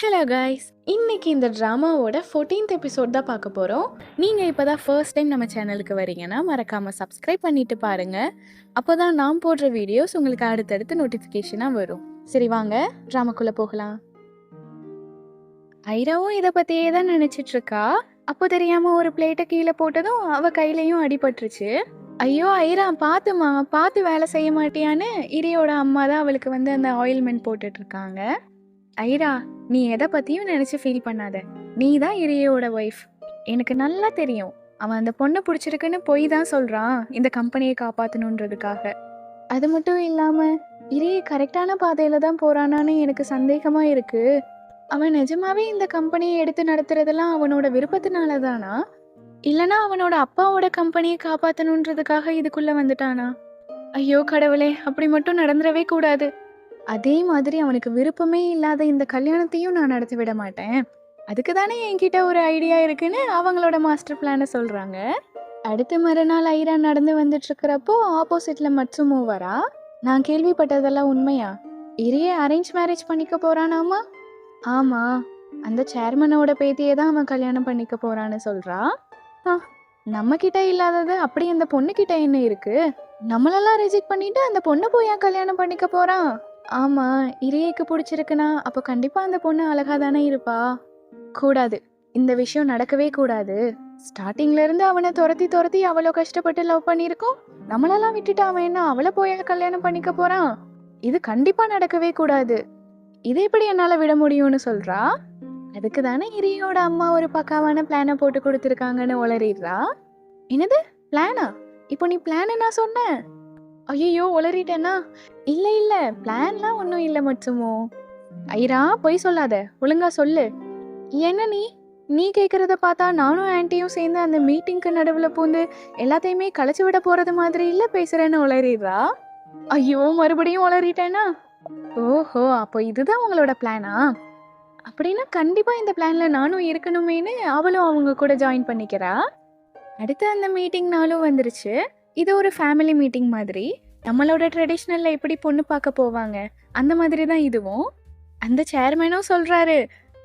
Hello guys, இன்னைக்கு இந்த ட்ராமாவோட 14th episode தான் பார்க்க போகிறோம். நீங்கள் இப்போ தான் ஃபர்ஸ்ட் டைம் நம்ம சேனலுக்கு வரீங்கன்னா மறக்காமல் சப்ஸ்கிரைப் பண்ணிட்டு பாருங்கள். அப்போ தான் நான் போடுற வீடியோஸ் உங்களுக்கு அடுத்தடுத்து நோட்டிஃபிகேஷனாக வரும். சரி வாங்க ட்ராமாக்குள்ளே போகலாம். ஐராவும் இதை பற்றியே தான் நினச்சிட்டு இருக்கா. அப்போ தெரியாமல் ஒரு பிளேட்டை கீழே போட்டதும் அவள் கையிலையும் அடிபட்டுருச்சு. ஐயோ ஐரா, பார்த்துமா, பார்த்து வேலை செய்ய மாட்டியான்னு இரியோட அம்மா தான் அவளுக்கு அந்த ஆயில்மெண்ட் போட்டுட்ருக்காங்க. ஐரா, நீ எதை பற்றியும் நினச்சி ஃபீல் பண்ணாத. நீ தான் இரியோட ஒய்ஃப். எனக்கு நல்லா தெரியும் அவன் அந்த பொண்ணை பிடிச்சிருக்குன்னு போய் தான் சொல்கிறான் இந்த கம்பெனியை காப்பாற்றணுன்றதுக்காக. அது மட்டும் இல்லாமல் இரிய கரெக்டான பாதையில் தான் போகிறானான்னு எனக்கு சந்தேகமாக இருக்குது. அவன் நிஜமாவே இந்த கம்பெனியை எடுத்து நடத்துறதெல்லாம் அவனோட விருப்பத்தினால தானா, இல்லைனா அவனோட அப்பாவோட கம்பெனியை காப்பாற்றணுன்றதுக்காக இதுக்குள்ளே வந்துட்டானா? ஐயோ கடவுளே, அப்படி மட்டும் நடந்துடவே கூடாது. அதே மாதிரி அவனுக்கு விருப்பமே இல்லாத இந்த கல்யாணத்தையும் நான் நடத்தி விட மாட்டேன். அதுக்கு தானே என்கிட்ட ஒரு ஐடியா இருக்குன்னு அவங்களோட மாஸ்டர் பிளானை சொல்கிறாங்க. அடுத்த மறுநாள் ஐரா நடந்து வந்துட்டு இருக்கிறப்போ ஆப்போசிட்டில் மட்சுமோ வரா. நான் கேள்விப்பட்டதெல்லாம் உண்மையா? இரிய அரேஞ்ச் மேரேஜ் பண்ணிக்க போகிறானாமா? ஆமாம், அந்த சேர்மனோட பேத்தியை தான் அவன் கல்யாணம் பண்ணிக்க போகிறான்னு சொல்கிறா. நம்ம கிட்ட இல்லாதது அப்படி அந்த பொண்ணுக்கிட்ட என்ன இருக்கு? நம்மளெல்லாம் ரிஜெக்ட் பண்ணிட்டு அந்த பொண்ணை போய் ஏன் கல்யாணம் பண்ணிக்க போகிறான்? ஆமாம், இரியைக்கு பிடிச்சிருக்குன்னா அப்போ கண்டிப்பாக அந்த பொண்ணு அழகாக தானே இருப்பா. கூடாது, இந்த விஷயம் நடக்கவே கூடாது. ஸ்டார்டிங்லேருந்து அவனை துரத்தி அவ்வளோ கஷ்டப்பட்டு லவ் பண்ணியிருக்கோம். நம்மளெல்லாம் விட்டுட்டு அவன் என்ன அவளை போய் கல்யாணம் பண்ணிக்க போகிறான்? இது கண்டிப்பாக நடக்கவே கூடாது. இது எப்படி என்னால் விட முடியும்னு சொல்கிறா. அதுக்கு தானே இரியோட அம்மா ஒரு பக்காவான பிளானை போட்டு கொடுத்துருக்காங்கன்னு உளறிடுறா. என்னது பிளானா? இப்போ நீ பிளான் நான் சொன்னேன். ஐயோ உளறிட்டேனா? இல்லை பிளான்லாம் ஒன்றும் இல்லை மச்சுமோ. ஐரா பொய் சொல்லாத, ஒழுங்கா சொல்லு. என்ன நீ கேட்குறத பார்த்தா நானும் ஆன்ட்டியும் சேர்ந்து அந்த மீட்டிங்க்கு நடுவில் பூந்து எல்லாத்தையுமே களைச்சி விட போகிறது மாதிரி இல்லை பேசுகிறேன்னு உளறிடுறா. ஐயோ மறுபடியும் உளறிட்டேனா? ஓஹோ, அப்போ இதுதான் உங்களோட பிளானா? அப்படின்னா கண்டிப்பாக இந்த பிளானில் நானும் இருக்கணுமேனு அவளும் அவங்க கூட ஜாயின் பண்ணிக்கிறா. அடுத்து அந்த மீட்டிங் நாளும் வந்துருச்சு. இது ஒரு ஃபேமிலி மீட்டிங் மாதிரி. நம்மளோட ட்ரெடிஷ்னலில் எப்படி பொண்ணு பார்க்க போவாங்க அந்த மாதிரி தான் இதுவும். அந்த சேர்மேனும் சொல்கிறாரு,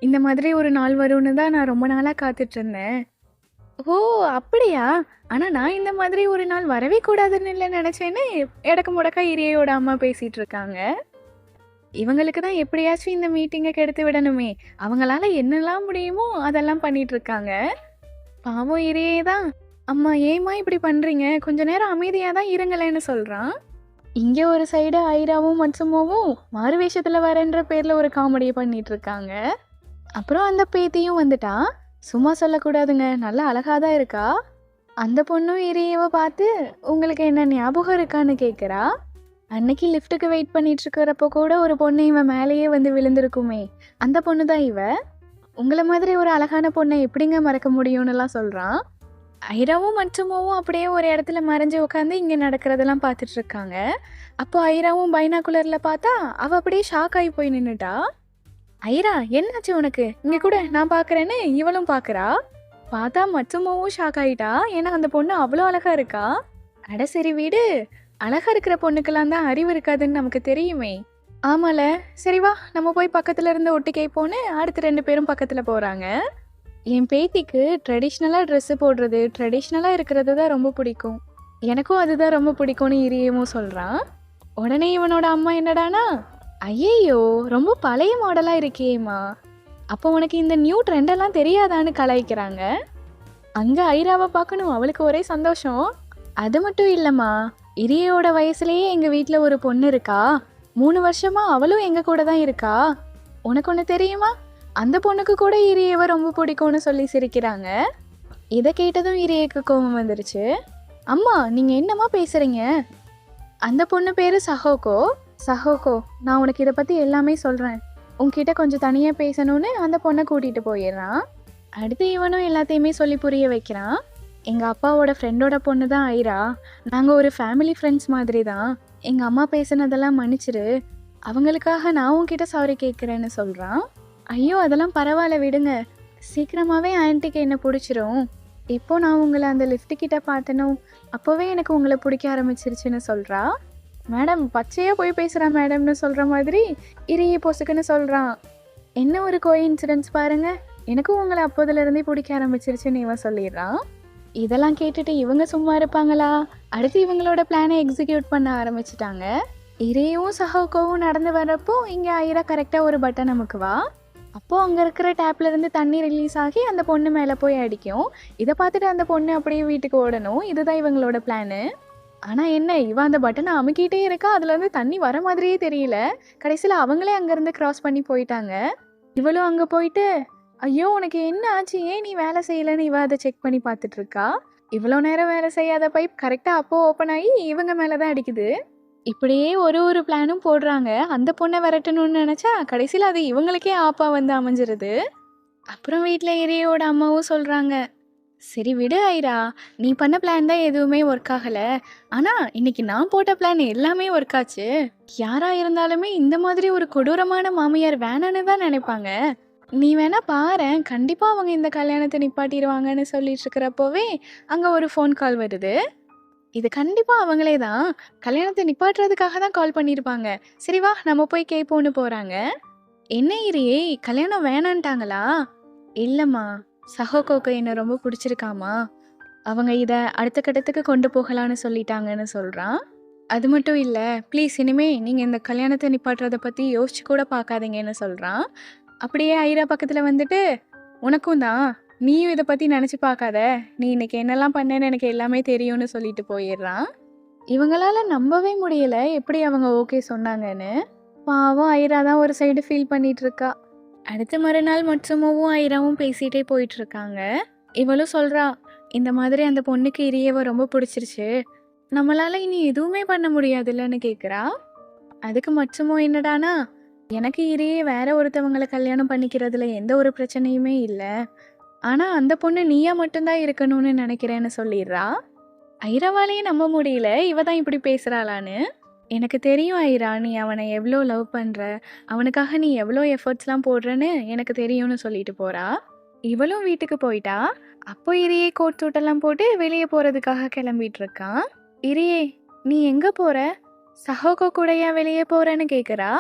இந்த மாதிரி ஒரு நாள் வரும்னு தான் நான் ரொம்ப நாளாக காத்துட்ருந்தேன். ஓ அப்படியா? ஆனால் நான் இந்த மாதிரி ஒரு நாள் வரவே கூடாதுன்னு இல்லை நினச்சேன்னு இடக்கு முடக்கா இரியோட அம்மா பேசிகிட்டு இருக்காங்க. இவங்களுக்கு தான் எப்படியாச்சும் இந்த மீட்டிங்கை கெடுத்து விடணுமே, அவங்களால என்னெல்லாம் முடியுமோ அதெல்லாம் பண்ணிட்டு இருக்காங்க. பாவம் இரியே தான், அம்மா ஏம்மா இப்படி பண்ணுறீங்க, கொஞ்ச நேரம் அமைதியாக தான் இருங்களேன்னு சொல்கிறான். இங்கே ஒரு சைடு ஐராவும் மட்சுமோவும் மாறு வேஷத்தில் வரேன்ற பேரில் ஒரு காமெடியை பண்ணிட்டு இருக்காங்க. அப்புறம் அந்த பேத்தியும் வந்துட்டா. சும்மா சொல்லக்கூடாதுங்க, நல்லா அழகாக தான் இருக்கா. அந்த பொண்ணும் இரியவை பார்த்து உங்களுக்கு என்ன ஞாபகம் இருக்கான்னு கேட்குறா. அன்னைக்கு லிஃப்ட்டுக்கு வெயிட் பண்ணிட்டு இருக்கிறப்போ கூட ஒரு பொண்ணு இவன் மேலேயே வந்து விழுந்திருக்குமே, அந்த பொண்ணு தான் இவ. உங்களை மாதிரி ஒரு அழகான பொண்ணை எப்படிங்க மறக்க முடியும்னுலாம் சொல்கிறான். ஐராவும் மட்சுமோவும் அப்படியே ஒரு இடத்துல மறைஞ்சு உட்காந்து இங்கே நடக்கிறதெல்லாம் பார்த்துட்டு இருக்காங்க. அப்போ ஐராவும் பைனாகுலரில் பார்த்தா அவள் அப்படியே ஷாக் ஆகி போய் நின்றுட்டா. ஐரா என்னாச்சு உனக்கு, இங்கே கூட நான் பார்க்குறேன்னு இவளும் பார்க்குறா. பார்த்தா மட்சுமோவும் ஷாக் ஆகிட்டா, ஏன்னா அந்த பொண்ணு அவ்வளோ அழகாக இருக்கா. அட சரி வீடு, அழகாக இருக்கிற பொண்ணுக்கெல்லாம் தான் அறிவு இருக்காதுன்னு நமக்கு தெரியுமே. ஆமால, சரி வா நம்ம போய் பக்கத்தில் இருந்து ஒட்டிக்கை போன்னு அடுத்து 2 பேரும் பக்கத்தில் போகிறாங்க. என் பேத்திக்கு ட்ரெடிஷ்னலாக ட்ரெஸ்ஸு போடுறது, ட்ரெடிஷ்னலாக இருக்கிறது தான் ரொம்ப பிடிக்கும். எனக்கும் அதுதான் ரொம்ப பிடிக்கும்னு இரியமும் சொல்கிறான். உடனே இவனோட அம்மா என்னடானா, ஐயையோ ரொம்ப பழைய மாடலாக இருக்கியேம்மா, அப்போ உனக்கு இந்த நியூ ட்ரெண்டெல்லாம் தெரியாதான்னு கலாய்க்கிறாங்க. அங்கே ஐராவை பார்க்கணும், அவளுக்கு ஒரே சந்தோஷம். அது மட்டும் இல்லைம்மா, இரியோட வயசுலேயே எங்கள் வீட்டில் ஒரு பொண்ணு இருக்கா, 3 வருஷமாக அவளும் எங்கள் கூட தான் இருக்கா. உனக்கு ஒன்று தெரியுமா, அந்த பொண்ணுக்கு கூட இரியவை ரொம்ப பிடிக்கும்னு சொல்லி சிரிக்கிறாங்க. இதை கேட்டதும் இரியக்கு கோபம் வந்துருச்சு. அம்மா நீங்கள் என்னம்மா பேசுகிறீங்க? அந்த பொண்ணு பேர் சஹோகோ, நான் உனக்கு இதை பற்றி எல்லாமே சொல்கிறேன், உன்கிட்ட கொஞ்சம் தனியாக பேசணும்னு அந்த பொண்ணை கூட்டிகிட்டு போயிடுறான். அடுத்து இவனும் எல்லாத்தையுமே சொல்லி புரிய வைக்கிறான். எங்கள் அப்பாவோட ஃப்ரெண்டோட பொண்ணு தான் ஐரா, நாங்கள் ஒரு ஃபேமிலி ஃப்ரெண்ட்ஸ் மாதிரி தான். எங்கள் அம்மா பேசுனதெல்லாம் மன்னிச்சிரு, அவங்களுக்காக நான் உன்கிட்ட சாரி கேட்குறேன்னு சொல்கிறான். ஐயோ அதெல்லாம் பரவாயில்ல விடுங்க, சீக்கிரமாகவே ஆன்ட்டிக்கு என்ன பிடிச்சிரும். இப்போ நான் உங்களை அந்த லிஃப்ட்டுக்கிட்ட பார்த்தனும், அப்போவே எனக்கு உங்களை பிடிக்க ஆரம்பிச்சிருச்சுன்னு சொல்கிறா. மேடம் பச்சையாக போய் பேசுகிறா மேடம்னு சொல்கிற மாதிரி இரிய பொசுக்குன்னு சொல்கிறான். என்ன ஒரு கோஇன்சிடென்ஸ் பாருங்க, எனக்கும் உங்கள அப்போதுல இருந்தே பிடிக்க ஆரம்பிச்சிருச்சுன்னு இவன் சொல்லிடுறான். இதெல்லாம் கேட்டுட்டு இவங்க சும்மா இருப்பாங்களா? அடுத்து இவங்களோட பிளானை எக்ஸிக்யூட் பண்ண ஆரம்பிச்சிட்டாங்க. இரியும் சஹோகோவும் நடந்து வர்றப்போ இங்கே ஐரா கரெக்டாக ஒரு பட்டன் அமுக்குவா. அப்போது அங்கே இருக்கிற டேப்ல இருந்து தண்ணி ரிலீஸ் ஆகி அந்த பொண்ணு மேலே போய் அடிக்கும். இதை பார்த்துட்டு அந்த பொண்ணு அப்படியே வீட்டுக்கு ஓடணும். இதுதான் இவங்களோட பிளானு. ஆனால் என்ன, இவன் அந்த பட்டனை அமுக்கிட்டே இருக்கா, அதுலேருந்து தண்ணி வர மாதிரியே தெரியல. கடைசியில் அவங்களே அங்கேருந்து கிராஸ் பண்ணி போயிட்டாங்க. இவளும் அங்கே போயிட்டு, ஐயோ உனக்கு என்ன ஆச்சு, ஏன் நீ வேலை செய்யலைன்னு இவ அதை செக் பண்ணி பார்த்துட்டு இருக்கா. இவ்வளோ நேரம் வேலை செய்யாத பைப் கரெக்டாக அப்போ ஓப்பன் ஆகி இவங்க மேலே தான் அடிக்குது. இப்படியே ஒரு பிளானும் போடுறாங்க. அந்த பொண்ணை விரட்டணும்னு நினச்சா கடைசியில் அது இவங்களுக்கே ஆப்பா வந்து அமைஞ்சிருது. அப்புறம் வீட்டில் இரியோட அம்மாவும் சொல்கிறாங்க, சரி விடு ஐரா, நீ பண்ண பிளான் தான் எதுவுமே ஒர்க் ஆகலை, ஆனால் இன்னைக்கு நான் போட்ட பிளான் எல்லாமே ஒர்க் ஆச்சு. யாராக இருந்தாலுமே இந்த மாதிரி ஒரு கொடூரமான மாமியார் வேணான்னு தான் நினைப்பாங்க. நீ வேணா பாரேன், கண்டிப்பாக அவங்க இந்த கல்யாணத்தை நிப்பாட்டிடுவாங்கன்னு சொல்லிட்டு இருக்கிறப்போவே அங்கே ஒரு ஃபோன் கால் வருது. இது கண்டிப்பாக அவங்களே தான் கல்யாணத்தை நிப்பாட்டுறதுக்காக தான் கால் பண்ணியிருப்பாங்க. சரி வா நம்ம போய் கேட்போன்னு போகிறாங்க. என்ன இரியே, கல்யாணம் வேணான்ட்டாங்களா? இல்லைம்மா, சஹோகோக்கு என்னை ரொம்ப பிடிச்சிருக்காமா, அவங்க இதை அடுத்த கட்டத்துக்கு கொண்டு போகலான்னு சொல்லிட்டாங்கன்னு சொல்கிறான். அது மட்டும் இல்லை, ப்ளீஸ் இனிமே நீங்கள் இந்த கல்யாணத்தை நிப்பாட்டுறதை பற்றி யோசிச்சு கூட பார்க்காதீங்கன்னு சொல்கிறான். அப்படியே ஐரா பக்கத்தில் வந்துட்டு, உனக்கும் தான், நீயும் இதை பற்றி நினச்சி பார்க்காத, நீ இன்னைக்கு என்னெல்லாம் பண்ணேன்னு எனக்கு எல்லாமே தெரியும்னு சொல்லிட்டு போயிடுறான். இவங்களால நம்பவே முடியலை எப்படி அவங்க ஓகே சொன்னாங்கன்னு. பாவம் ஐரா தான் ஒரு சைடு ஃபீல் பண்ணிட்டு இருக்கா. அடுத்த மறுநாள் மட்சுமோவும் ஐராவும் பேசிகிட்டே போயிட்டுருக்காங்க. இவளும் சொல்கிறா, இந்த மாதிரி அந்த பொண்ணுக்கு இரியவை ரொம்ப பிடிச்சிருச்சு, நம்மளால் இனி எதுவுமே பண்ண முடியாதுல்லன்னு கேட்குறா. அதுக்கு மட்சுமோ என்னடானா, எனக்கு இரியே வேற ஒருத்தவங்களை கல்யாணம் பண்ணிக்கிறதுல எந்த ஒரு பிரச்சனையுமே இல்லை, ஆனால் அந்த பொண்ணு நீயா மட்டும்தான் இருக்கணும்னு நினைக்கிறேன்னு சொல்லிடுறா. ஐராவாலேயே நம்ப முடியல இவ தான் இப்படி பேசுகிறாளான்னு. எனக்கு தெரியும் ஐரா, நீ அவனை எவ்வளோ லவ் பண்ணுற, அவனுக்காக நீ எவ்வளோ எஃபர்ட்ஸ்லாம் போடுறன்னு எனக்கு தெரியும்னு சொல்லிட்டு போகிறா. இவளும் வீட்டுக்கு போயிட்டா. அப்போ இரியே கோட் சூட்டெல்லாம் போட்டு வெளியே போகிறதுக்காக கிளம்பிட்டு இருக்கான். இரியே, நீ எங்கே போகிற, சஹோகோ கூடயா வெளியே போகிறேன்னு கேட்குறா.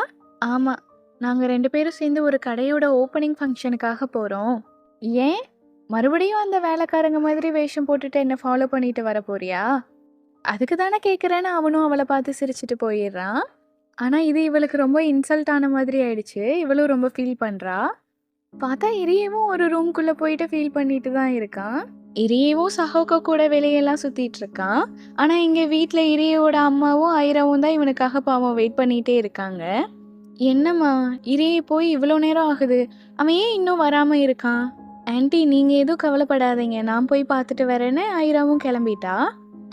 ஆமாம், நாங்கள் 2 பேரும் சேர்ந்து ஒரு கடையோட ஓப்பனிங் ஃபங்க்ஷனுக்காக போகிறோம். ஏன், மறுபடியும் அந்த வேலைக்காரங்க மாதிரி வேஷம் போட்டுட்டு என்னை ஃபாலோ பண்ணிட்டு வர போறியா? அதுக்கு தானே கேட்குறேன்னு அவனும் அவளை பார்த்து சிரிச்சிட்டு போயிடுறான். ஆனால் இது இவளுக்கு ரொம்ப இன்சல்ட் ஆன மாதிரி ஆயிடுச்சு. இவளும் ரொம்ப ஃபீல் பண்ணுறா. பார்த்தா இரியவும் ஒரு ரூம்குள்ளே போயிட்டு ஃபீல் பண்ணிட்டு தான் இருக்கான். இரியவும் சஹோகோ கூட வெளியெல்லாம் சுற்றிட்டு இருக்கான். ஆனால் இங்கே வீட்டில் இரியோட அம்மாவும் ஐராவும் தான் இவனுக்காக பாவம் வெயிட் பண்ணிகிட்டே இருக்காங்க. என்னம்மா, இரியே போய் இவ்வளோ நேரம் ஆகுது, அவன் ஏன் இன்னும் வராமல் இருக்கான்? ஆன்ட்டி நீங்கள் எதுவும் கவலைப்படாதீங்க, நான் போய் பார்த்துட்டு வரேன்னு ஐராவும் கிளம்பிட்டா.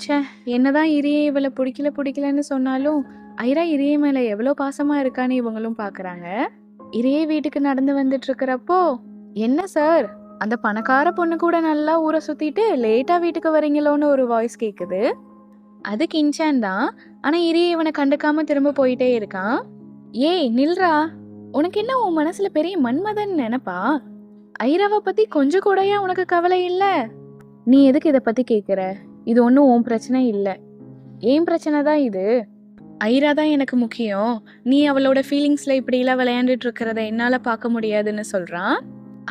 ச்சே, என்னதான் இரியே இவளை பிடிக்கலன்னு சொன்னாலும் ஐரா இரியே மேலே எவ்வளோ பாசமாக இருக்கான்னு இவங்களும் பார்க்குறாங்க. இரியே வீட்டுக்கு நடந்து வந்துட்டு இருக்கிறப்போ, என்ன சார், அந்த பணக்கார பொண்ணு கூட நல்லா ஊரை சுற்றிட்டு லேட்டாக வீட்டுக்கு வரீங்களோன்னு ஒரு வாய்ஸ் கேட்குது. அது கின்சான் தான். ஆனால் இரியே இவனை கண்டுக்காமல் திரும்ப போயிட்டே இருக்கான். ஏய் நில்றா, உனக்கு என்ன உன் மனசில் பெரிய மன்மதன் நினைப்பா? ஐராவை பற்றி கொஞ்சம் கூடயா உனக்கு கவலை இல்லை? நீ எதுக்கு இதை பற்றி கேட்குற? இது ஒன்றும் உன் பிரச்சனை இல்லை, ஏன் பிரச்சனை தான் இது. ஐரா தான் எனக்கு முக்கியம், நீ அவளோட ஃபீலிங்ஸில் இப்படிலாம் விளையாண்டுட்டு இருக்கிறத என்னால் பார்க்க முடியாதுன்னு சொல்கிறான்.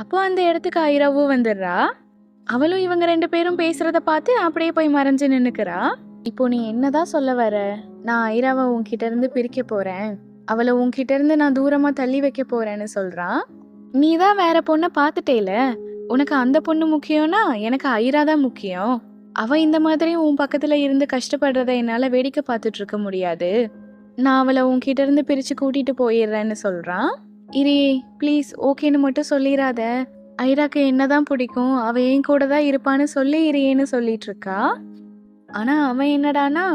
அப்போ அந்த இடத்துக்கு ஐராவும் வந்துடுறா. அவளும் இவங்க 2 பேரும் பேசுகிறத பார்த்து அப்படியே போய் மறைஞ்சு நின்றுக்கிறா. இப்போ நீ என்னதான் சொல்ல வர? நான் ஐராவை உன்கிட்ட இருந்து பிரிக்க போகிறேன், அவளை உன்கிட்ட இருந்து நான் தூரமாக தள்ளி வைக்க போகிறேன்னு சொல்கிறான். நீ தான் வேற பொண்ணை பார்த்துட்டேல, உனக்கு அந்த பொண்ணு முக்கியம்னா எனக்கு ஐரா தான் முக்கியம். அவள் இந்த மாதிரி உன் பக்கத்தில் இருந்து கஷ்டப்படுறத என்னால் வேடிக்கை பார்த்துட்டு இருக்க முடியாது, நான் அவளை உன்கிட்ட இருந்து பிரித்து கூட்டிகிட்டு போயிடுறேன்னு சொல்கிறான். இரி ப்ளீஸ் ஓகேன்னு மட்டும் சொல்லிடாத, ஐராக்கு என்னதான் பிடிக்கும், அவள் என் கூட தான் இருப்பான்னு சொல்லி இரியேன்னு சொல்லிட்டு இருக்கா. ஆனால் அவன் என்னடானா,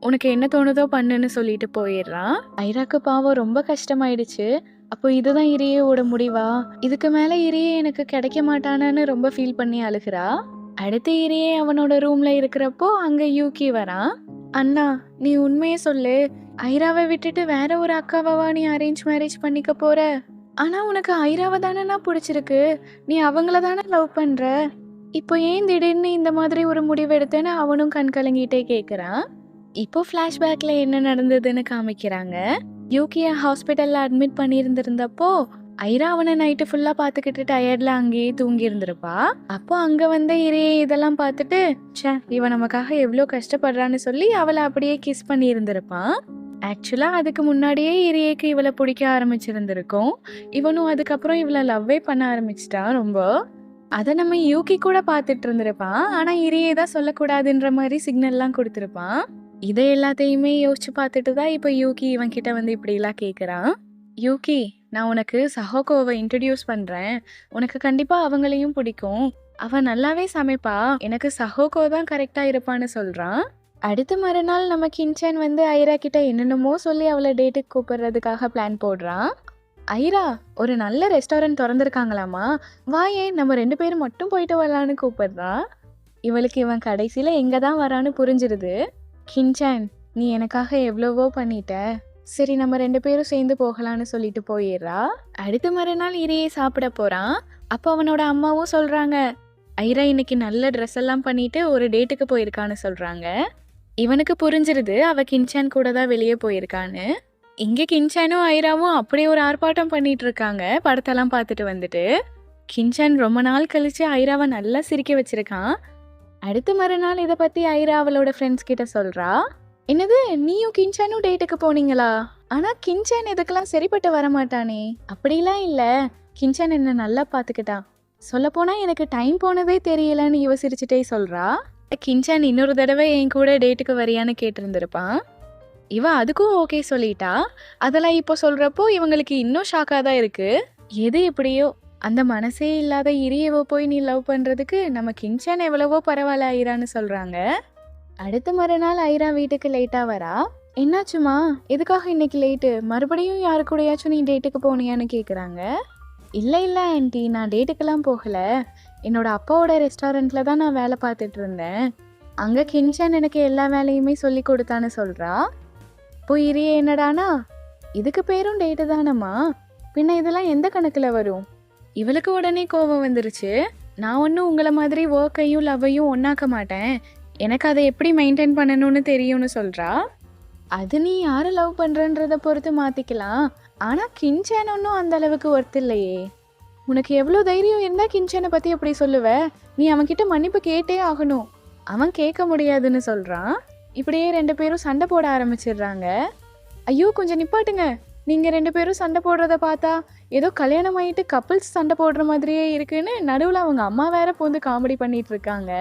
உனக்கு என்ன தோணுதோ பண்ணுன்னு சொல்லிட்டு போயிடுறான். ஐராக்கு பாவம் ரொம்ப கஷ்டமாயிடுச்சு. அப்போ இதுதான் இரியோட முடிவா, இதுக்கு மேலே இரியே எனக்கு கிடைக்க மாட்டானன்னு ரொம்ப ஃபீல் பண்ணி அழுகிறா. அடுத்து இரியே அவனோட ரூம்ல இருக்கிறப்போ அங்கே யூகி வரான். அண்ணா, நீ உண்மையே சொல்லு, ஐராவை விட்டுட்டு வேற ஒரு அக்காவா நீ அரேஞ்ச் மேரேஜ் பண்ணிக்க போற? ஆனா உனக்கு ஐராவை தானே பிடிச்சிருக்கு, நீ அவங்கள தானே லவ் பண்ற, இப்போ ஏன் திடீர்னு இந்த மாதிரி ஒரு முடிவு எடுத்தேன்னு அவனும் கண் கலங்கிட்டே கேட்குறான். இப்போ ஃப்ளாஷ்பேக்கில் என்ன நடந்ததுன்னு காமிக்கிறாங்க. யூகியை ஹாஸ்பிட்டலில் அட்மிட் பண்ணியிருந்திருந்தப்போ ஐரா அவனை நைட்டு ஃபுல்லா பாத்துக்கிட்டு டயர்ட்ல அங்கேயே தூங்கி இருந்திருப்பா. அப்போ அங்க வந்த இறையே இதெல்லாம் பார்த்துட்டு, ச்சே இவன் நமக்காக எவ்வளோ கஷ்டப்படுறான்னு சொல்லி அவளை அப்படியே கிஸ் பண்ணி இருந்திருப்பான். ஆக்சுவலா அதுக்கு முன்னாடியே இரியேக்கு இவளை பிடிக்க ஆரம்பிச்சிருந்திருக்கும். இவனும் அதுக்கப்புறம் இவளை லவ்வே பண்ண ஆரம்பிச்சிட்டான் ரொம்ப. அதை நம்ம யூகி கூட பார்த்துட்டு இருந்திருப்பான். ஆனா இரியே தான் சொல்லக்கூடாதுன்ற மாதிரி சிக்னல்லாம் கொடுத்துருப்பான். இதை எல்லாத்தையுமே யோசிச்சு பார்த்துட்டு தான் இப்போ யூகி இவன் கிட்ட வந்து இப்படி எல்லாம் கேட்குறான். யூகி, நான் உனக்கு சஹோகோவை இன்ட்ரடியூஸ் பண்றேன். உனக்கு கண்டிப்பா அவங்களையும் பிடிக்கும். அவன் நல்லாவே சமைப்பா. எனக்கு சஹோகோ தான் கரெக்டா இருப்பான்னு சொல்றான். அடுத்த மறுநாள் நம்ம கின்சன் வந்து ஐரா கிட்ட என்னென்னமோ சொல்லி அவளை டேட்டுக்கு கூப்பிடுறதுக்காக பிளான் போடுறான். ஐரா, ஒரு நல்ல ரெஸ்டாரண்ட் திறந்துருக்காங்களாமா, வா ஏன் நம்ம 2 பேரும் மட்டும் போயிட்டு வரலான்னு கூப்பிடுறான். இவளுக்கு இவன் கடைசியில எங்க தான் வரான்னு புரிஞ்சிருது. கின்சன், நீ எனக்காக எவ்வளவோ பண்ணிட்ட, சரி நம்ம 2 பேரும் சேர்ந்து போகலான்னு சொல்லிட்டு போயிடுறா. அடுத்த மறுநாள் இரியே சாப்பிட போறான். அப்போ அவனோட அம்மாவும் சொல்றாங்க, ஐரா இன்னைக்கு நல்ல ட்ரெஸ் எல்லாம் பண்ணிட்டு ஒரு டேட்டுக்கு போயிருக்கான்னு சொல்றாங்க. இவனுக்கு புரிஞ்சிருது அவ கின்சான் கூட தான் வெளியே போயிருக்கான்னு. இங்க கின்சானும் ஐராவும் அப்படியே ஒரு ஆர்ப்பாட்டம் பண்ணிட்டு இருக்காங்க படத்தெல்லாம் பார்த்துட்டு வந்துட்டு. கின்சான் ரொம்ப நாள் கழிச்சு ஐராவை நல்லா சிரிக்க வச்சிருக்கான். அடுத்த மறுநாள் இதை பத்தி ஐரா அவளோட ஃப்ரெண்ட்ஸ் கிட்ட சொல்றா. என்னது, நீயும் கின்சானும் டேட்டுக்கு போனீங்களா? ஆனா கின்சான் இதுக்கெல்லாம் சரிப்பட்டு வரமாட்டானே. அப்படிலாம் இல்ல, கின்சான் என்ன நல்லா பாத்துக்கிட்டான். சொல்ல போனா எனக்கு டைம் போனதே தெரியலன்னு இவ சிரிச்சுட்டே சொல்றா. கின்சான் இன்னொரு தடவை என் கூட டேட்டுக்கு வரியான்னு கேட்டிருந்திருப்பான். இவ அதுக்கும் ஓகே சொல்லிட்டா. அதெல்லாம் இப்போ சொல்றப்போ இவங்களுக்கு இன்னும் ஷாக்காக தான் இருக்கு. எது எப்படியோ அந்த மனசே இல்லாத இரியவோ போய் நீ லவ் பண்றதுக்கு நம்ம கின்சான் எவ்வளவோ பரவாயில்ல ஐரான்னு சொல்றாங்க. அடுத்த மறுநாள் ஐரா வீட்டுக்கு லேட்டா வரா. என்னாச்சுமா, எதுக்காக இன்னைக்கு லேட்டு? மறுபடியும் யாரு கூடயாச்சும் நீ டேட்டுக்கு போனியான்னு கேக்குறாங்க. இல்லை இல்லை ஆண்டி, நான் டேட்டுக்கெல்லாம் போகல. என்னோட அப்பாவோட ரெஸ்டாரண்ட்ல தான் நான் வேலை பார்த்துட்டு இருந்தேன். அங்க கின்சான் எனக்கு எல்லா வேலையுமே சொல்லி கொடுத்தான்னு சொல்றா. போயிரியே என்னடானா, இதுக்கு பேரும் டேட்டு தானம்மா, பின்ன இதெல்லாம் எந்த கணக்குல வரும்? இவளுக்கு உடனே கோபம் வந்துருச்சு. நான் ஒன்றும் உங்களை மாதிரி ஒர்க்கையும் லவ்வையும் ஒன்னாக்க மாட்டேன், எனக்கு அதை எப்படி மெயின்டைன் பண்ணணும்னு தெரியும்னு சொல்றா. அது நீ யாரை லவ் பண்றன்றத பொறுத்து மாத்திக்கலாம். ஆனா கின்சான் ஒன்றும் அந்த அளவுக்கு ஒர்த் இல்லையே. உனக்கு எவ்வளோ தைரியம் இருந்தா கின்சானை பத்தி அப்படி சொல்லுவ? நீ அவன்கிட்ட மன்னிப்பு கேட்டே ஆகணும். அவன் கேட்க முடியாதுன்னு சொல்றான். இப்படியே 2 பேரும் சண்டை போட ஆரம்பிச்சிடுறாங்க. ஐயோ கொஞ்சம் நிப்பாட்டுங்க, நீங்க 2 பேரும் சண்டை போடுறத பார்த்தா ஏதோ கல்யாணம் ஆயிட்டு கப்பிள்ஸ் சண்டை போடுற மாதிரியே இருக்குன்னு நடுவில் அவங்க அம்மா வேற போந்து காமெடி பண்ணிட்டு இருக்காங்க.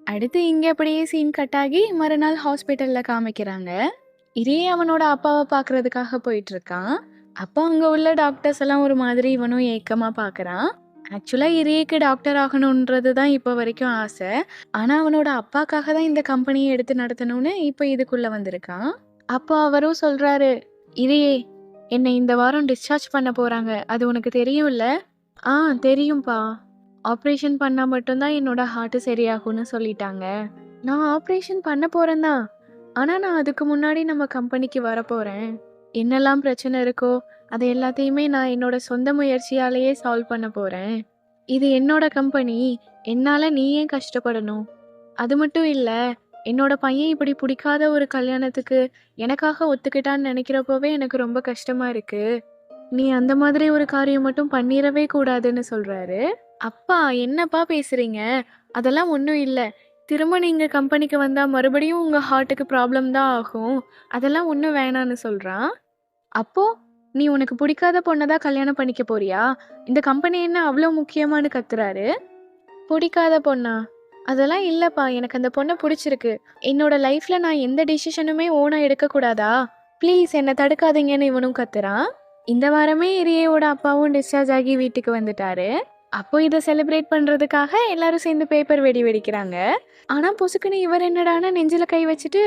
அடுத்து இங்க அப்படியே சீன் கட் ஆகி மறுநாள் ஹாஸ்பிட்டல்ல காமிக்கிறாங்க. இதே அவனோட அப்பாவை பார்க்கறதுக்காக போயிட்டு இருக்கான். அப்போ அங்க உள்ள டாக்டர்ஸ் எல்லாம் ஒரு மாதிரி இவனும் ஏக்கமா பார்க்கறான். ஆக்சுவலா இரியேக்கு டாக்டர் ஆகணுன்றது தான் இப்போ வரைக்கும் ஆசை. ஆனா அவனோட அப்பாக்காக தான் இந்த கம்பெனியை எடுத்து நடத்தணும்னு இப்போ இதுக்குள்ள வந்திருக்கான். அப்போ அவரும் சொல்றாரு, இரியே, என்னை இந்த வாரம் டிஸ்சார்ஜ் பண்ண போறாங்க, அது உனக்கு தெரியும்ல? ஆ தெரியும்பா, ஆப்ரேஷன் பண்ணா மட்டும்தான் என்னோட ஹார்ட் சரியாகும்னு சொல்லிட்டாங்க. நான் ஆப்ரேஷன் பண்ண போறேன் தான், ஆனா நான் அதுக்கு முன்னாடி நம்ம கம்பெனிக்கு வர போறேன். என்னெல்லாம் பிரச்சனை இருக்கோ அதை எல்லாத்தையுமே நான் என்னோட சொந்த முயற்சியாலேயே சால்வ் பண்ண போறேன். இது என்னோட கம்பெனி, என்னால நீ ஏன் கஷ்டப்படணும்? அது மட்டும் இல்ல, என்னோட பையன் இப்படி பிடிக்காத ஒரு கல்யாணத்துக்கு எனக்காக ஒத்துக்கிட்டான்னு நினைக்கிறப்பவே எனக்கு ரொம்ப கஷ்டமா இருக்கு. நீ அந்த மாதிரி ஒரு காரியம் மட்டும் பண்ணிடவே கூடாதுன்னு சொல்றாரு. அப்பா என்னப்பா பேசுறீங்க? அதெல்லாம் ஒன்றும் இல்லை. திரும்ப நீங்க கம்பெனிக்கு வந்தா மறுபடியும் உங்க ஹார்ட்டுக்கு ப்ராப்ளம் தான் ஆகும். அதெல்லாம் ஒன்றும் வேணான்னு சொல்றான். அப்போ நீ உனக்கு பிடிக்காத பொண்ணதான் கல்யாணம் பண்ணிக்க போறியா? இந்த கம்பெனி என்ன அவ்வளோ முக்கியமானு கத்துறாரு. பிடிக்காத பொண்ணா? அதெல்லாம் இல்லப்பா, எனக்கு அந்த பொண்ணை பிடிச்சிருக்கு. என்னோட லைஃப்ல நான் எந்த டிசிஷனுமே ஓனா எடுக்கக்கூடாதா? ப்ளீஸ் என்னை தடுக்காதீங்கன்னு இவனும் கத்துறான். இந்த வாரமே இரியோட அப்பாவும் டிஸ்சார்ஜ் ஆகி வீட்டுக்கு வந்துட்டாரு. அப்போ இதை செலிப்ரேட் பண்றதுக்காக எல்லாரும் சேர்ந்து பேப்பர் வெடி வெடிக்கிறாங்க. ஆனா பொசுக்குன்னு இவர் என்னடானா நெஞ்சில கை வச்சுட்டு,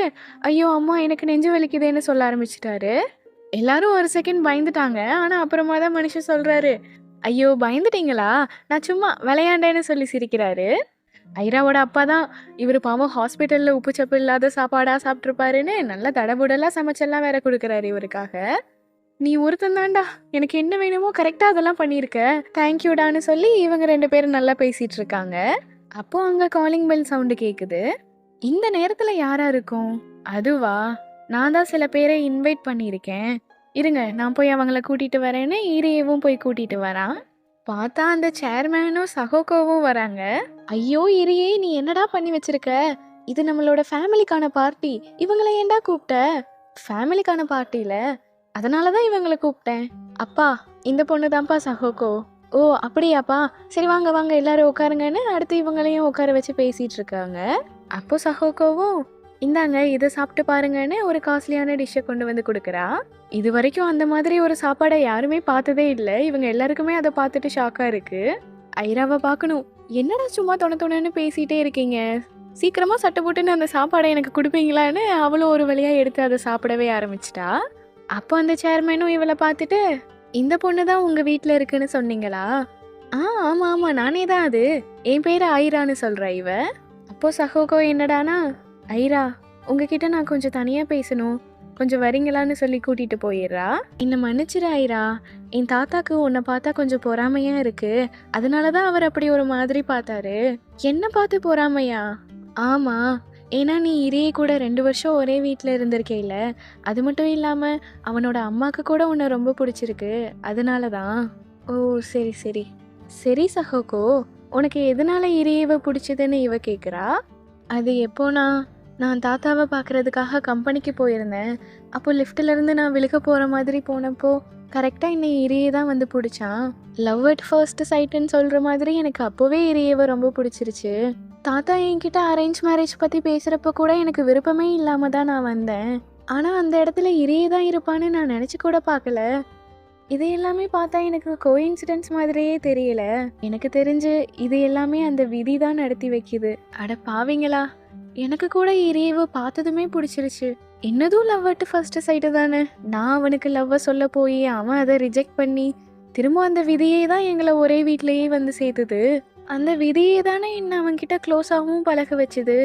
ஐயோ அம்மா எனக்கு நெஞ்சு வலிக்குதேன்னு சொல்ல ஆரம்பிச்சிட்டாரு. எல்லாரும் ஒரு செகண்ட் பயந்துட்டாங்க. ஆனா அப்புறமா தான் மனுஷன் சொல்றாரு, ஐயோ பயந்துட்டீங்களா, நான் சும்மா விளையாண்டேன்னு சொல்லி சிரிக்கிறாரு. ஐராவோட அப்பா தான், இவர் பாவம் ஹாஸ்பிட்டல்ல உப்பு சப்பு இல்லாத சாப்பாடா சாப்பிட்ருப்பாருன்னு நல்லா தடபுடலாம் சமைச்செல்லாம் வேற கொடுக்குறாரு இவருக்காக. நீ ஒருத்தன் தான்டா, எனக்கு என்ன வேணுமோ கரெக்டா அதெல்லாம் பண்ணியிருக்க, தேங்க்யூடான்னு சொல்லி இவங்க 2 பேரும் நல்லா பேசிட்டு இருக்காங்க. அப்போ அங்க காலிங் பெல் சவுண்டு கேக்குது. இந்த நேரத்துல யாரா இருக்கும்? அதுவா, நான் தான் சில பேரை இன்வைட் பண்ணியிருக்கேன். இருங்க நான் போய் அவங்கள கூட்டிட்டு வரேன்னு ஈரியவும் போய் கூட்டிட்டு வரான். பார்த்தா அந்த சேர்மேனும் சகோகோவும் வராங்க. ஐயோ இரியே, நீ என்னடா பண்ணி வச்சிருக்க? இது நம்மளோட ஃபேமிலிக்கான பார்ட்டி, இவங்களை ஏன்டா கூப்பிட்ட? ஃபேமிலிக்கான பார்ட்டியில அதனாலதான் இவங்களை கூப்பிட்டேன். அப்பா, இந்த பொண்ணு தான்ப்பா சகோகோ. ஓ அப்படியாப்பா, சரி வாங்க வாங்க எல்லாரும் உட்காருங்கன்னு அடுத்து இவங்களையும் உட்கார வச்சு பேசிட்டு இருக்காங்க. அப்போ சகோகோவும் இந்தாங்க இதை சாப்பிட்டு பாருங்கன்னு ஒரு காஸ்ட்லியான டிஷ்ஷை கொண்டு வந்து கொடுக்குறா. இது வரைக்கும் அந்த மாதிரி ஒரு சாப்பாடை யாருமே பார்த்ததே இல்லை. இவங்க எல்லாருக்குமே அதை பார்த்துட்டு ஷாக்கா இருக்கு. ஐராவை பார்க்கணும். என்னடா சும்மா தொணன்னு பேசிட்டே இருக்கீங்க, சீக்கிரமா சட்டை போட்டுன்னு அந்த சாப்பாடை எனக்கு கொடுப்பீங்களான்னு அவளும் ஒரு வழியா எடுத்து அதை சாப்பிடவே ஆரம்பிச்சிட்டா. அப்போ அந்த சேர்மேனும் இவளை பார்த்துட்டு, இந்த பொண்ணு தான் உங்க வீட்டில் இருக்குன்னு சொன்னீங்களா? ஆமா ஆமா நானே தான், அது என் பேரு ஐரான்னு சொல்றா இவ. அப்போ சகோகோ என்னடானா, ஐரா உங்ககிட்ட நான் கொஞ்சம் தனியா பேசணும், கொஞ்சம் வரீங்களான்னு சொல்லி கூட்டிட்டு போயிடுறா. என்னை மன்னிச்சிரு ஐரா, என் தாத்தாக்கு உன்னை பார்த்தா கொஞ்சம் பொறாமையா இருக்கு, அதனாலதான் அவர் அப்படி ஒரு மாதிரி பார்த்தாரு. என்ன பார்த்து பொறாமையா? ஆமா, ஏன்னா நீ இரியே கூட 2 வருஷம் ஒரே வீட்டில் இருந்திருக்கேல, அது மட்டும் இல்லாம அவனோட அம்மாக்கு கூட உன்னை ரொம்ப பிடிச்சிருக்கு, அதனால தான். ஓ சரி சரி சரி சகோகோ, உனக்கு எதனால இரியவை பிடிச்சதுன்னு இவ கேட்குறா. அது எப்போனா, நான் தாத்தாவை பார்க்கறதுக்காக கம்பெனிக்கு போயிருந்தேன். அப்போ லிஃப்ட்ல இருந்து நான் விழுக போகிற மாதிரி போனப்போ கரெக்டாக என்னை இரியே தான் வந்து பிடிச்சான். லவ் அட் ஃபர்ஸ்ட் சைட்டுன்னு சொல்கிற மாதிரி எனக்கு அப்போவே இரியவை ரொம்ப பிடிச்சிருச்சு. தாத்தா என்கிட்ட அரேஞ்ச் மேரேஜ் பற்றி பேசுகிறப்ப கூட எனக்கு விருப்பமே இல்லாமல் தான் நான் வந்தேன். ஆனால் அந்த இடத்துல இரியே தான் இருப்பான்னு நான் நினச்சி கூட பார்க்கல. இது எல்லாமே பார்த்தா எனக்கு கோஇன்சிடென்ஸ் மாதிரியே தெரியல. எனக்கு தெரிஞ்சு இது எல்லாமே அந்த விதி தான் நடத்தி வைக்குது. அட பாவீங்களா, எனக்கு கூட இரியவை பார்த்ததுமே பிடிச்சிருச்சு. என்னதும் லவ் அட் ஃபர்ஸ்ட் சைட்டு தானே. நான் அவனுக்கு லவ்வை சொல்ல போய் அவன் அதை ரிஜெக்ட் பண்ணி திரும்ப அந்த விதியே தான் எங்களை ஒரே வீட்லேயே வந்து சேர்த்துது. அந்த விதியே தானே என்ன அவன்கிட்ட க்ளோஸாகவும் பழக வச்சுது.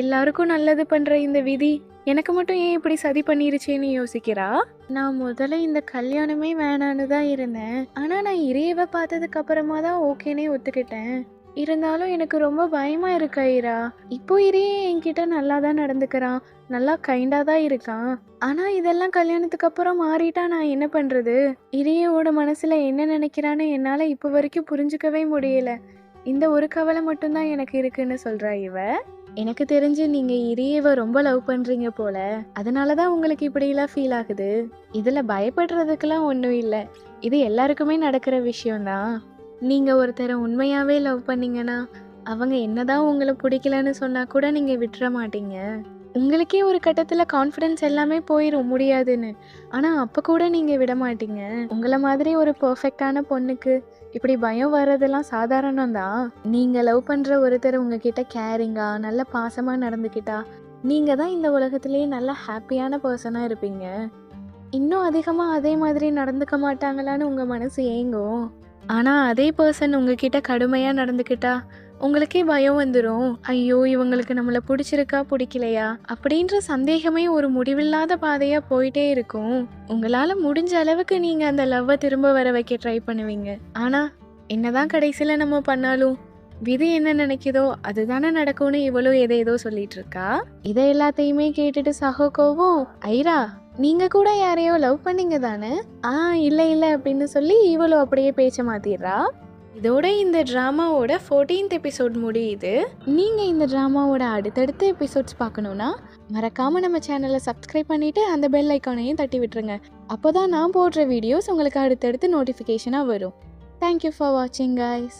எல்லாருக்கும் நல்லது பண்ற இந்த விதி எனக்கு மட்டும் ஏன் இப்படி சதி பண்ணிருச்சேன்னு யோசிக்கிறா. நான் முதல்ல இந்த கல்யாணமே வேணான்னு தான் இருந்தேன். ஆனா நான் இரியவை பார்த்ததுக்கு அப்புறமா தான் ஓகேனே ஒத்துக்கிட்டேன். இருந்தாலும் எனக்கு ரொம்ப பயமா இருக்கு ஐரா. இப்போ இரியே என்கிட்ட நல்லா தான் நடந்துக்கிறான், நல்லா கைண்டா தான் இருக்கான். ஆனா இதெல்லாம் கல்யாணத்துக்கு அப்புறம் மாறிட்டா நான் என்ன பண்றது? இரியோட மனசுல என்ன நினைக்கிறான்னு என்னால இப்போ வரைக்கும் புரிஞ்சுக்கவே முடியல. இந்த ஒரு கவலை மட்டும்தான் எனக்கு இருக்குன்னு சொல்றா இவ. எனக்கு தெரிஞ்சு நீங்க இரியவை ரொம்ப லவ் பண்றீங்க போல, அதனாலதான் உங்களுக்கு இப்படிலாம் ஃபீல் ஆகுது. இதுல பயப்படுறதுக்கெல்லாம் ஒன்றும் இல்லை, இது எல்லாருக்குமே நடக்கிற விஷயம்தான். நீங்க ஒருத்தரை உண்மையாவே லவ் பண்ணீங்கன்னா அவங்க என்னதான் உங்களை பிடிக்கலன்னு சொன்னா கூட நீங்க விட்டுற மாட்டீங்க. உங்களுக்கே ஒரு கட்டத்துல கான்ஃபிடன்ஸ் எல்லாமே போயிடும் முடியாதுன்னு, ஆனா அப்ப கூட நீங்க விட மாட்டீங்க. உங்களை மாதிரி ஒரு பெர்ஃபெக்டான பொண்ணுக்கு இப்படி பயம் வர்றதெல்லாம் சாதாரணம் தான். நீங்க லவ் பண்ற ஒருத்தர் உங்ககிட்ட கேரிங்கா நல்ல பாசமா நடந்துக்கிட்டா நீங்க தான் இந்த உலகத்திலேயே நல்ல ஹாப்பியான பர்சனா இருப்பீங்க. இன்னும் அதிகமா அதே மாதிரி நடந்துக்க மாட்டாங்களான்னு உங்க மனசு ஏங்கும். ஆனா அதே பர்சன் உங்ககிட்ட கடுமையா நடந்துக்கிட்டா உங்களுக்கே பயம் வந்துடும். ஐயோ இவங்களுக்கு நம்மளை பிடிச்சிருக்கா பிடிக்கலையா அப்படின்ற சந்தேகமே ஒரு முடிவில்லாத பாதையா போயிட்டே இருக்கும். உங்களால முடிஞ்ச அளவுக்கு நீங்க அந்த லவ்வை திரும்ப வர வைக்க ட்ரை பண்ணுவீங்க. ஆனா என்னதான் கடைசியில நம்ம பண்ணாலும் விதி என்ன நினைக்குதோ அதுதானே நடக்கும்னு இவளோ ஏதோ சொல்லிட்டு இருக்கா. இதை எல்லாத்தையுமே கேட்டுட்டு சகோகோவும், ஐரா நீங்க கூட யாரையோ லவ் பண்ணீங்க தானே? இல்ல இல்ல அப்படின்னு சொல்லி இவளோ அப்படியே பேச்ச மாத்திடுறா. இதோட இந்த ட்ராமாவோட 14th எபிசோட் முடியுது. நீங்க இந்த ட்ராமாவோட அடுத்தடுத்த எபிசோட்ஸ் பார்க்கணும்னா மறக்காம நம்ம சேனலை சப்ஸ்கிரைப் பண்ணிட்டு அந்த பெல் ஐக்கானையும் தட்டி விட்டுருங்க. அப்போதான் நான் போடுற வீடியோஸ் உங்களுக்கு அடுத்தடுத்து நோட்டிஃபிகேஷனாக வரும். தேங்க்யூ ஃபார் வாட்சிங் கைஸ்.